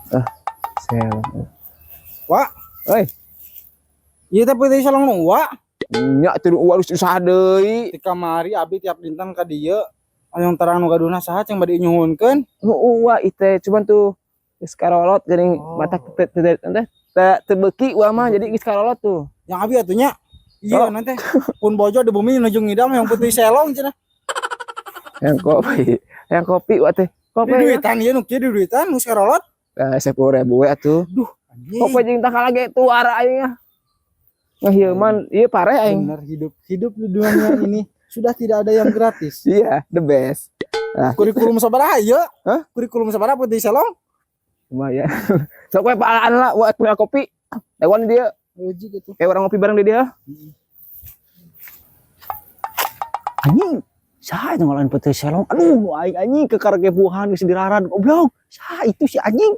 Ah, selong. Wak, Oi, iya tapi tadi salong nu Wak. nya teu ulah usaha deui. Di kamari abi tiap dinten ka dieu. Anu terang nu gaduna saha ceng bade nyuhunkeun. Wah, itu cuman tuh geus karolot geuning mata teu beuki ulah mah jadi geus karolot tuh. Yang abi atunya. Iya Oh. nanti pun bojo di bumi nuju ngidam yang putih selong cenah. Yang kopi, yang kopi wah teh. Di Kopi ya. duitan ieu nu kieu di duitan nu karolot. 10.000 we atuh. Duh, anjing. Kopi jeung tah kalage tuara aing mah. Ngahieman, ieu pare aing. Benar hidup di dunia ini sudah tidak ada yang gratis. Iya, the best. Nah, Kurikulum sabaraha ieu? hah? Kurikulum sabaraha putih selong? Lumayan. Sok we paalaan lah buat punya kopi. Lewat dia. Uji gitu. Kayak orang ngopi bareng di dia. Anjing. Saha yang ngalahin putih selong? Aduh, aing anjing ke kargebuhan geus diraran goblok. Saha itu si anjing?